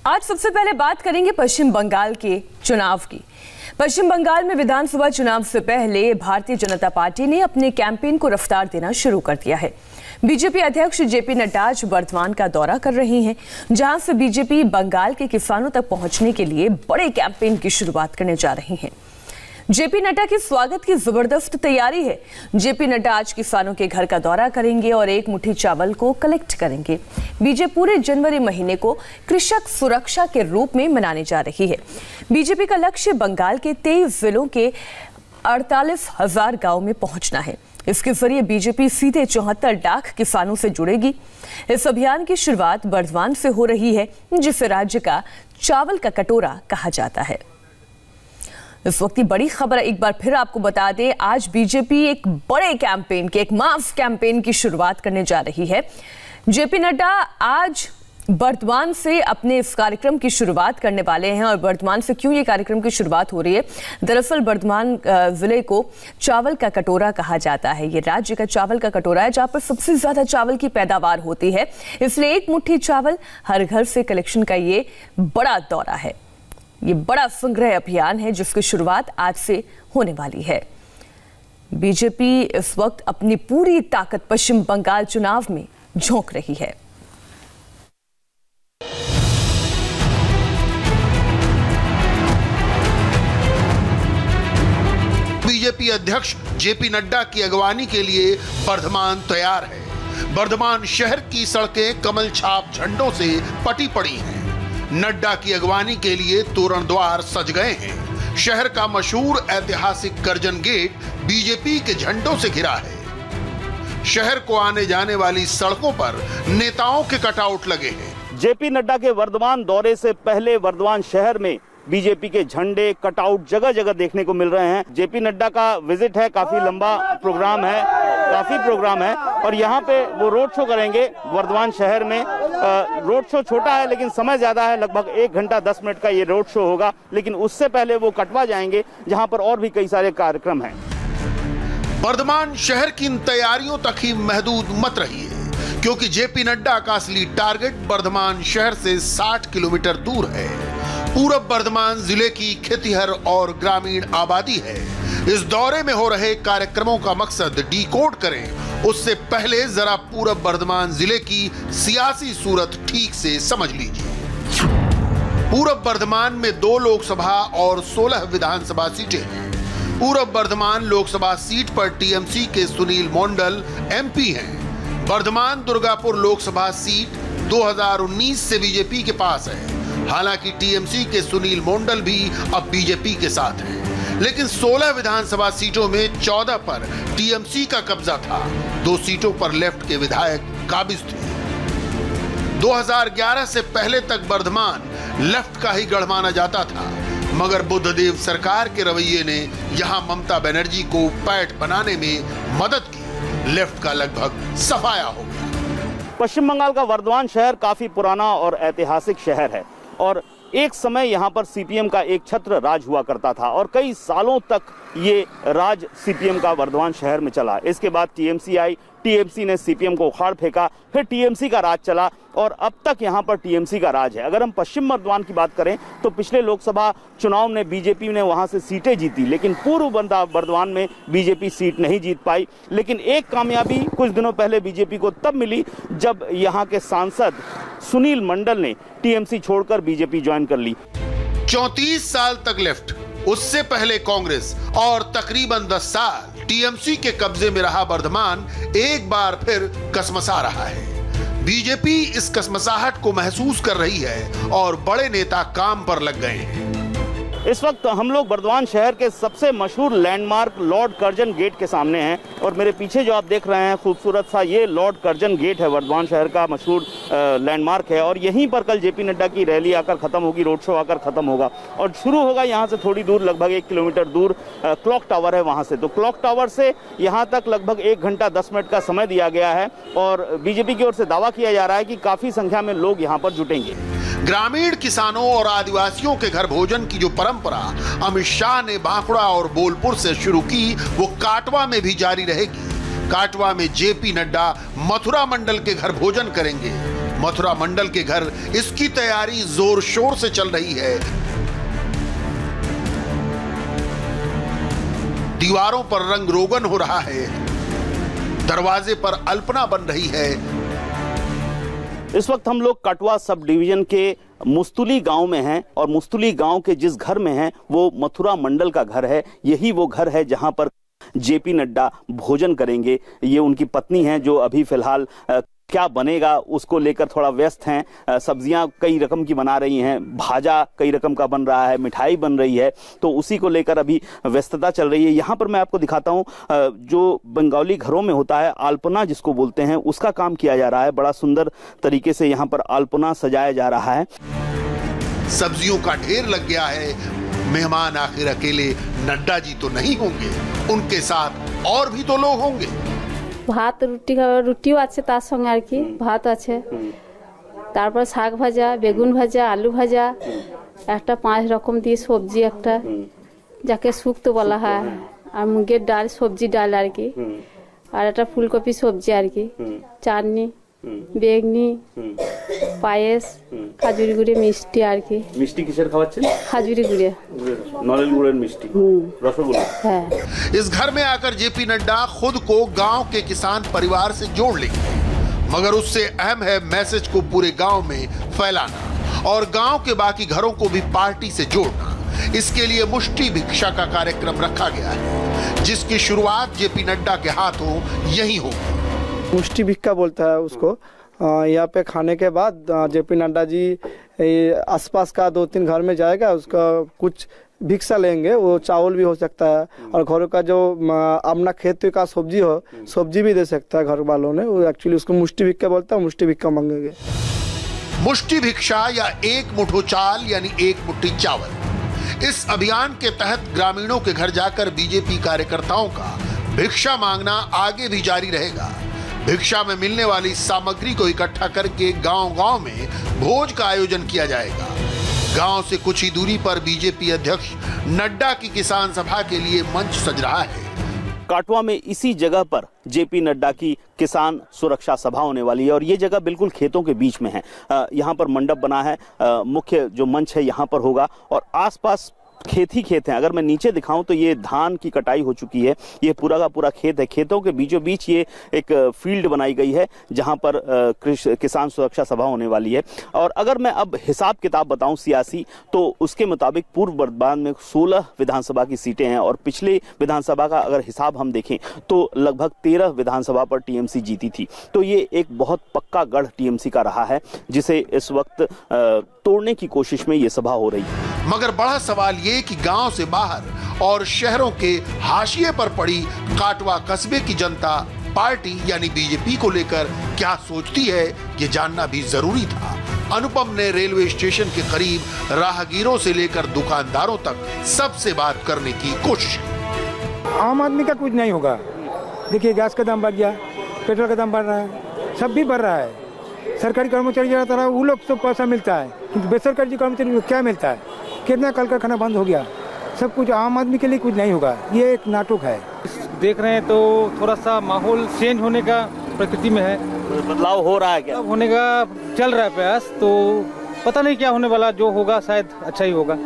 आज सबसे पहले बात करेंगे पश्चिम बंगाल के चुनाव की। पश्चिम बंगाल में विधानसभा चुनाव से पहले भारतीय जनता पार्टी ने अपने कैंपेन को रफ्तार देना शुरू कर दिया है। बीजेपी अध्यक्ष जेपी नड्डा आज बर्धमान का दौरा कर रही हैं, जहां से बीजेपी बंगाल के किसानों तक पहुंचने के लिए बड़े कैंपेन की शुरुआत करने जा रही है। जेपी नड्डा के स्वागत की जबरदस्त तैयारी है। जेपी नड्डा आज किसानों के घर का दौरा करेंगे और एक मुट्ठी चावल को कलेक्ट करेंगे। बीजेपी पूरे जनवरी महीने को कृषक सुरक्षा के रूप में मनाने जा रही है। बीजेपी का लक्ष्य बंगाल के 23 जिलों के 48,000 गांव में पहुंचना है। इसके जरिए बीजेपी सीधे 74 लाख किसानों से जुड़ेगी। इस अभियान की शुरुआत बर्धमान से हो रही है, जिसे राज्य का चावल का कटोरा कहा जाता है। इस वक्त की बड़ी खबर एक बार फिर आपको बता दें, आज बीजेपी एक बड़े कैंपेन के, एक मास कैंपेन की शुरुआत करने जा रही है। जेपी नड्डा आज बर्धमान से अपने इस कार्यक्रम की शुरुआत करने वाले हैं। और बर्धमान से क्यों ये कार्यक्रम की शुरुआत हो रही है? दरअसल बर्धमान जिले को चावल का कटोरा कहा जाता है। ये राज्य का चावल का कटोरा है, जहां पर सबसे ज्यादा चावल की पैदावार होती है। इसलिए एक मुट्ठी चावल हर घर से कलेक्शन का ये बड़ा दौरा है। ये बड़ा संग्रह अभियान है, जिसकी शुरुआत आज से होने वाली है। बीजेपी इस वक्त अपनी पूरी ताकत पश्चिम बंगाल चुनाव में झोंक रही है। बीजेपी अध्यक्ष जेपी नड्डा की अगवानी के लिए बर्धमान तैयार है। बर्धमान शहर की सड़कें कमल छाप झंडों से पटी पड़ी हैं। नड्डा की अगवानी के लिए तोरण द्वार सज गए हैं। शहर का मशहूर ऐतिहासिक कर्जन गेट बीजेपी के झंडों से घिरा है। शहर को आने जाने वाली सड़कों पर नेताओं के कटआउट लगे हैं। जेपी नड्डा के वर्धमान दौरे से पहले वर्धमान शहर में बीजेपी के झंडे कटआउट जगह जगह देखने को मिल रहे हैं। जेपी नड्डा का विजिट है, काफी लंबा प्रोग्राम है, काफी प्रोग्राम है और यहाँ पे वो रोड शो करेंगे वर्धमान शहर में। रोड शो छोटा है लेकिन समय ज्यादा है, लगभग 1 घंटा 10 मिनट का ये रोड शो होगा। लेकिन उससे पहले वो कटवा जाएंगे, जहाँ पर और भी कई सारे कार्यक्रम हैं। बर्धमान शहर की इन तैयारियों तक ही महदूद मत रही है, क्योंकि जेपी नड्डा का असली टारगेट बर्धमान शहर से 60 किलोमीटर दूर है। पूरब बर्धमान जिले की खेतिहर और ग्रामीण आबादी है। इस दौरे में हो रहे कार्यक्रमों का मकसद डिकोड करें, उससे पहले जरा पूरब बर्धमान जिले की सियासी सूरत ठीक से समझ लीजिए। पूरब बर्धमान में 2 लोकसभा और 16 विधानसभा सीटें हैं। पूरब बर्धमान लोकसभा सीट पर टीएमसी के सुनील मोंडल एमपी हैं। बर्धमान दुर्गापुर लोकसभा सीट 2019 से बीजेपी के पास है। हालांकि टीएमसी के सुनील मोंडल भी अब बीजेपी के साथ हैं, लेकिन 16 विधानसभा सीटों में 14 पर टीएमसी का कब्जा था। 2 सीटों पर लेफ्ट के विधायक काबिज थे। 2011 से पहले तक बर्धमान लेफ्ट का ही गढ़ माना जाता था, मगर बुद्धदेव सरकार के रवैये ने यहां ममता बनर्जी को पैठ बनाने में मदद की। लेफ्ट का लगभग सफाया हो गया। पश्चिम बंगाल का वर्धमान शहर काफी पुराना और ऐतिहासिक शहर है और एक समय यहाँ पर सीपीएम का एक छत्र राज हुआ करता था और कई सालों तक ये राज सीपीएम का वर्धमान शहर में चला। इसके बाद टीएमसी आई, टीएमसी ने सीपीएम को उखाड़ फेंका, फिर टीएमसी का राज चला और अब तक यहाँ पर टीएमसी का राज है। अगर हम पश्चिम बर्धमान की बात करें तो पिछले लोकसभा चुनाव में बीजेपी ने वहां से सीटें जीती, लेकिन पूर्व बर्धमान में बीजेपी सीट नहीं जीत पाई। लेकिन एक कामयाबी कुछ दिनों पहले बीजेपी को तब मिली जब यहाँ के सांसद सुनील मंडल ने टीएमसी छोड़कर बीजेपी ज्वाइन कर ली। 34 साल तक लेफ्ट, उससे पहले कांग्रेस और तकरीबन 10 साल टीएमसी के कब्जे में रहा बर्धमान एक बार फिर कसमसा रहा है। बीजेपी इस कसमसाहट को महसूस कर रही है और बड़े नेता काम पर लग गए हैं। इस वक्त हम लोग बर्धमान शहर के सबसे मशहूर लैंडमार्क लॉर्ड कर्जन गेट के सामने हैं और मेरे पीछे जो आप देख रहे हैं खूबसूरत सा, ये लॉर्ड कर्जन गेट है, बर्धमान शहर का मशहूर लैंडमार्क है। और यहीं पर कल जेपी नड्डा की रैली आकर खत्म होगी, रोड शो आकर खत्म होगा और शुरू होगा यहाँ से थोड़ी दूर, लगभग 1 किलोमीटर दूर क्लॉक टावर है वहाँ से। तो क्लॉक टावर से यहाँ तक लगभग 1 घंटा 10 मिनट का समय दिया गया है और बीजेपी की ओर से दावा किया जा रहा है कि काफी संख्या में लोग यहाँ पर जुटेंगे। ग्रामीण किसानों और आदिवासियों के घर भोजन की जो परंपरा अमित शाह ने बांकुड़ा और बोलपुर से शुरू की, वो काटवा में भी जारी रहेगी। काटवा में जेपी नड्डा मथुरा मंडल के घर भोजन करेंगे। मथुरा मंडल के घर इसकी तैयारी जोर शोर से चल रही है। दीवारों पर रंग रोगन हो रहा है, दरवाजे पर अल्पना बन रही है। इस वक्त हम लोग कटवा सब डिवीजन के मुस्तुली गांव में हैं और मुस्तुली गांव के जिस घर में हैं वो मथुरा मंडल का घर है। यही वो घर है जहां पर जेपी नड्डा भोजन करेंगे। ये उनकी पत्नी हैं जो अभी फिलहाल क्या बनेगा उसको लेकर थोड़ा व्यस्त हैं। सब्जियां कई रकम की बना रही हैं, भाजा कई रकम का बन रहा है, मिठाई बन रही है, तो उसी को लेकर अभी व्यस्तता चल रही है। यहाँ पर मैं आपको दिखाता हूँ जो बंगाली घरों में होता है आल्पना जिसको बोलते हैं, उसका काम किया जा रहा है। बड़ा सुंदर तरीके से यहाँ पर आल्पना सजाया जा रहा है। सब्जियों का ढेर लग गया है। मेहमान आखिर अकेले नड्डा जी तो नहीं होंगे, उनके साथ और भी तो लोग होंगे। ভাত রুটিও আছে তার সঙ্গে আর কি, ভাত আছে, তারপর শাক ভাজা, বেগুন ভাজা, আলু ভাজা, একটা 5 রকম দিয়ে সবজি, একটা যাকে শুক্তো বলা হয়, আর মুগের ডাল, সবজি ডাল আর কি, আর একটা ফুলকপি সবজি আর কি, চাটনি, বেগনি, পায়েস, খাজুরি গুড়ে মিষ্টি আর কি। মিষ্টি কিসের খাওয়াচ্ছেন? খাজুরি গুড়ে, নলেন গুড়ের মিষ্টি, রসগোল্লা। হ্যাঁ। इस घर में आकर जेपी नड्डा खुद को गांव के किसान परिवार से जोड़ लेंगे, मगर उससे अहम है मैसेज को पूरे गांव में फैलाना और गांव के बाकी घरों को भी पार्टी से जोड़ना। इसके लिए मुष्टि भिक्षा का कार्यक्रम रखा गया है, जिसकी शुरुआत जेपी नड्डा के हाथों यही होगी। मुष्टि भिक्का बोलता है उसको। यहाँ पे खाने के बाद जेपी नड्डा जी आसपास का 2-3 घर में जाएगा, उसका कुछ भिक्षा लेंगे। वो चावल भी हो सकता है और घरों का जो अपना खेत का सब्जी हो, सब्जी भी दे सकता है घर वालों ने। वो एक्चुअली उसको मुष्टि भिक्का बोलता है, मुष्टि भिक्का मांगेंगे। मुष्टि भिक्षा या एक मुठो चाल यानी एक मुट्ठी चावल। इस अभियान के तहत ग्रामीणों के घर जाकर बीजेपी कार्यकर्ताओं का भिक्षा मांगना आगे भी जारी रहेगा। भिक्षा में मिलने वाली सामग्री को इकट्ठा करके गांव-गांव में भोज का आयोजन किया जाएगा। गांव से कुछ ही दूरी पर बीजेपी अध्यक्ष नड्डा की किसान सभा के लिए मंच सज रहा है। काटवा में इसी जगह पर जेपी नड्डा की किसान सुरक्षा सभा होने वाली है और ये जगह बिल्कुल खेतों के बीच में है। यहाँ पर मंडप बना है, मुख्य जो मंच है यहाँ पर होगा और आसपास खेत ही खेत हैं। अगर मैं नीचे दिखाऊं तो ये धान की कटाई हो चुकी है, ये पूरा का पूरा खेत है। खेतों के बीचों बीच ये एक फील्ड बनाई गई है जहां पर किसान सुरक्षा सभा होने वाली है। और अगर मैं अब हिसाब किताब बताऊं सियासी, तो उसके मुताबिक पूर्व वर्तमान में 16 विधानसभा की सीटें हैं और पिछले विधानसभा का अगर हिसाब हम देखें तो लगभग 13 विधानसभा पर टीएमसी जीती थी। तो ये एक बहुत पक्का गढ़ टीएमसी का रहा है जिसे इस वक्त तोड़ने की कोशिश में ये सभा हो रही है। मगर बड़ा सवाल ये कि गांव से बाहर और शहरों के हाशिए पर पड़ी काटवा कस्बे की जनता पार्टी यानी बीजेपी को लेकर क्या सोचती है, ये जानना भी जरूरी था। अनुपम ने रेलवे स्टेशन के करीब राहगीरों से लेकर दुकानदारों तक सबसे बात करने की कोशिश। आम आदमी का कुछ नहीं होगा। देखिए गैस का दाम बढ़ गया, पेट्रोल का दाम बढ़ रहा है, सब भी बढ़ रहा है। सरकारी कर्मचारी जाता रहा, वो लोग तो पैसा मिलता है, किंतु बेसरकारी कर्मचारी को क्या मिलता है? कितना कल कारखाना बंद हो गया। सब कुछ आम आदमी के लिए कुछ नहीं होगा, ये एक नाटक है। देख रहे हैं तो थोड़ा सा माहौल चेंज होने का प्रकृति में है, बदलाव हो रहा है क्या? होने का चल रहा है प्रयास, तो पता नहीं क्या होने वाला, जो होगा शायद अच्छा ही होगा।